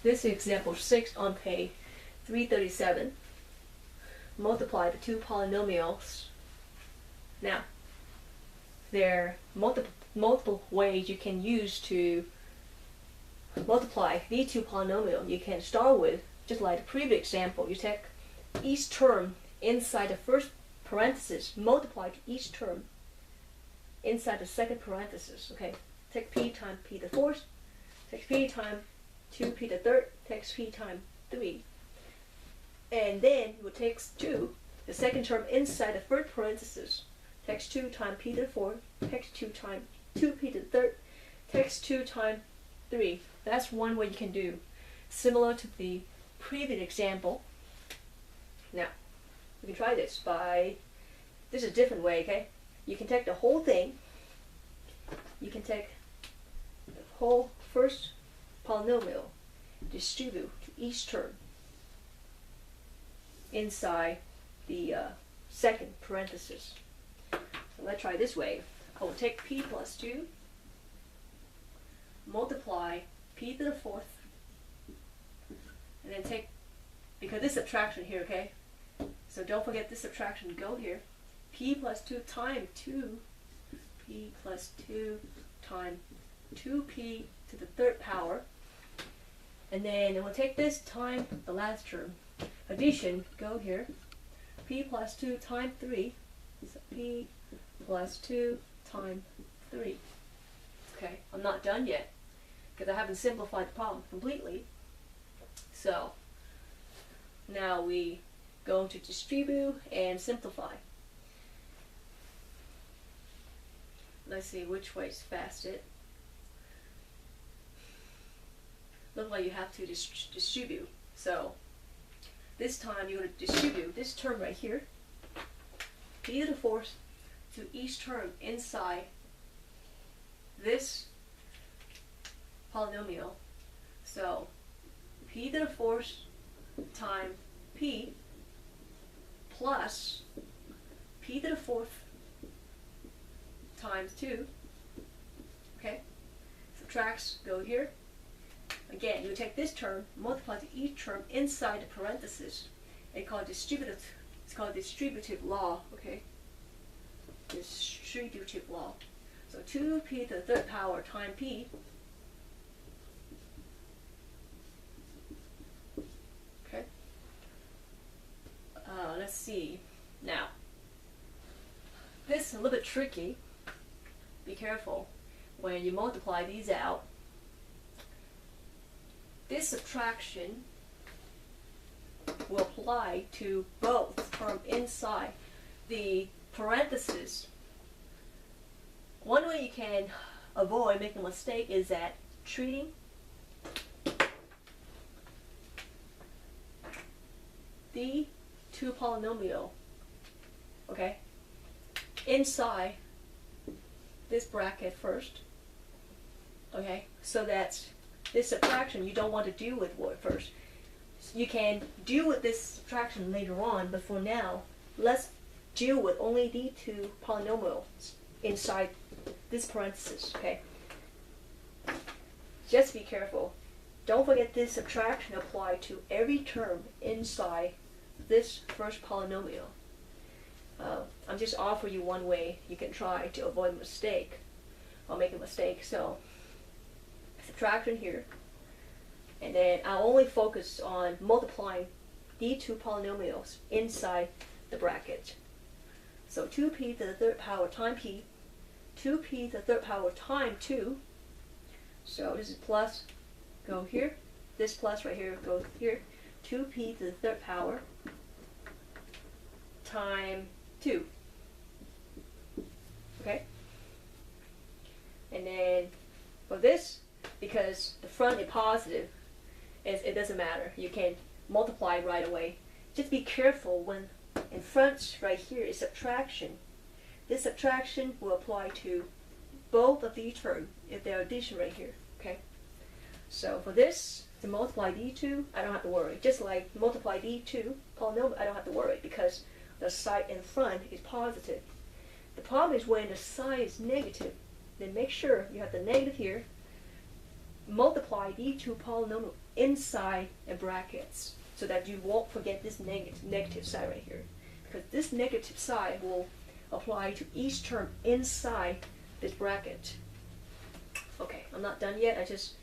This is example 6 on page 337. Multiply the two polynomials. Now, there are multiple ways you can use to multiply these two polynomials. You can start with, just like the previous example, you take each term inside the first parenthesis, multiply each term inside the second parenthesis. Okay, take p times p to the fourth, take p times 2p to the third, takes p times 3. And then you will take 2, the second term inside the third parenthesis, takes 2 times p to the fourth, takes 2 times 2p to the third, takes 2 times 3. That's one way you can do, similar to the previous example. Now, you can try this by, this is a different way, okay? You can take the whole thing, you can take the whole first polynomial, distribute to each term inside the second parenthesis. So let's try this way. I will take p plus 2, multiply p to the fourth, and then take, because this subtraction here, okay? So don't forget this subtraction, go here. P plus 2 times 2, p plus 2 times 2p to the third power. And then we'll take this time the last term. Addition, go here. P plus 2 times 3. So p plus 2 times 3. Okay, I'm not done yet because I haven't simplified the problem completely. So now we go to distribute and simplify. Let's see which way is fastest. Looks like you have to distribute. So this time you're going to distribute this term right here, p to the fourth, to each term inside this polynomial. So p to the fourth times p plus p to the fourth times 2. Okay? Subtracts, go here. Again, you take this term, multiply to each term inside the parenthesis. It's called distributive law, okay? Distributive law. So 2p to the third power times p. Okay? Let's see. Now, this is a little bit tricky. Be careful when you multiply these out. This subtraction will apply to both terms inside the parentheses. One way you can avoid making a mistake is that treating the two polynomial, okay, inside this bracket first, okay, so that this subtraction you don't want to deal with first. You can deal with this subtraction later on, but for now, let's deal with only the two polynomials inside this parenthesis, okay? Just be careful. Don't forget this subtraction apply to every term inside this first polynomial. I'm just offering you one way you can try to avoid a mistake or make a mistake. So subtraction here, and then I'll only focus on multiplying the two polynomials inside the bracket. So 2p to the third power times p, 2p to the third power times 2. So this is plus, go here. This plus right here goes here. 2p to the third power times 2. Okay? And then for this, because the front is positive, it doesn't matter. You can multiply right away. Just be careful when in front right here is subtraction. This subtraction will apply to both of these terms if they're addition right here. Okay? So for this, to multiply d2, I don't have to worry. Just like multiply d2 polynomial, I don't have to worry because the side in front is positive. The problem is when the side is negative, then make sure you have the negative here multiply these two polynomials inside a brackets so that you won't forget this negative side right here. Because this negative side will apply to each term inside this bracket. Okay, I'm not done yet. I just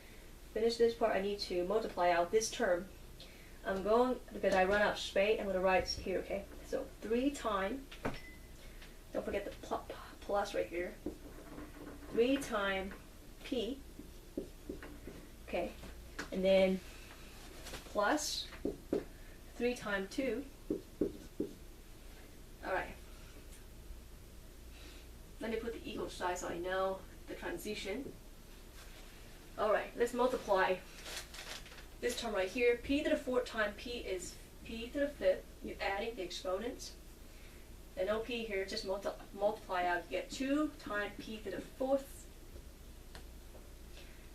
finished this part. I need to multiply out this term. I'm going, because I run out of space, I'm going to write here, okay? So 3 times, don't forget the plus right here, 3 times p, okay? And then plus 3 times 2. Alright. Let me put the equal sign so I know the transition. Alright, let's multiply this term right here. P to the 4th times p is p to the 5th. You're adding the exponents. And no p here, just multiply out. You get 2 times p to the 4th.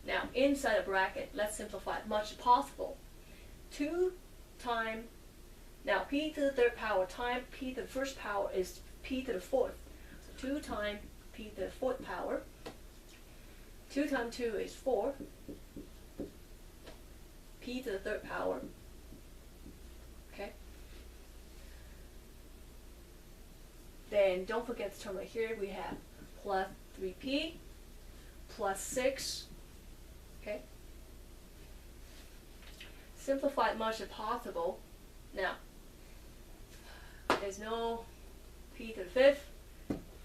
Now, inside a bracket, let's simplify as much as possible. 2 times, now p to the 3rd power times p to the 1st power is p to the 4th. So 2 times p to the 4th power. 2 times 2 is 4. P to the 3rd power. Okay. Then don't forget the term right here. We have plus 3p plus 6. Okay. Simplify as much as possible. Now, there's no p to the 5th,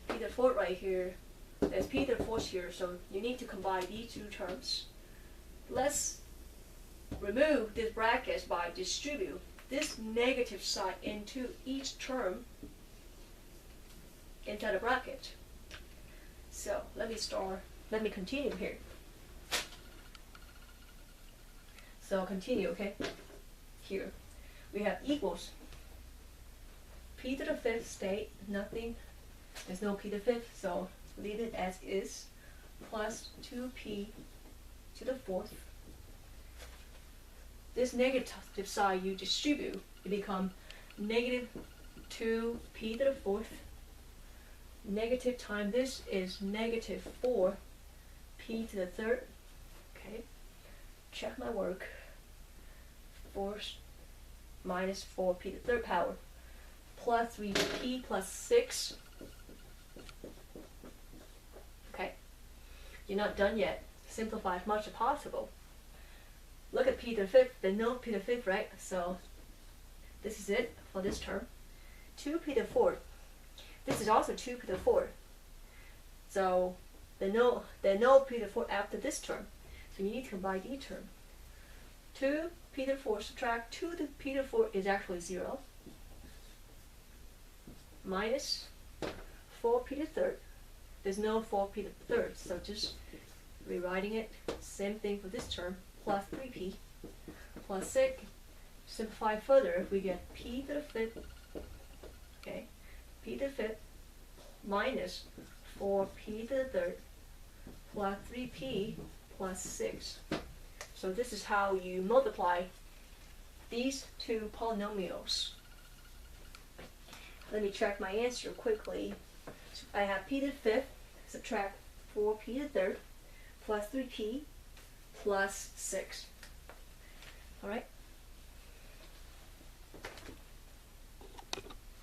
p to the 4th right here. There's p to the 4th here, so you need to combine these two terms. Let's remove this bracket by distribute this negative sign into each term inside the bracket. So let me continue here. So continue, okay? Here we have equals p to the 5th stay nothing. There's no p to the 5th, so leave it as is, plus 2p to the 4th. This negative side you distribute, it becomes negative 2p to the 4th. Negative times this is negative 4p to the 3rd. Okay, check my work. 4 minus 4p to the 3rd power plus 3p plus 6. Okay, you're not done yet. Simplify as much as possible. Look at p to the 5th. There's no p to the 5th, right? So this is it for this term. 2p to the 4th. This is also 2p to the 4th. So there's no p to the 4th after this term. So you need to combine each term. 2p to the 4th subtract 2 to p to the 4th is actually 0. Minus 4p to the 3rd. There's no 4p to the 3rd, so just rewriting it. Same thing for this term. Plus 3p plus 6. Simplify further, we get p to the 5th. Okay, p to the 5th minus 4p to the 3rd plus 3p plus 6. So this is how you multiply these two polynomials. Let me check my answer quickly. So I have p to the 5th, subtract 4p to the 3rd plus 3p plus 6. Alright,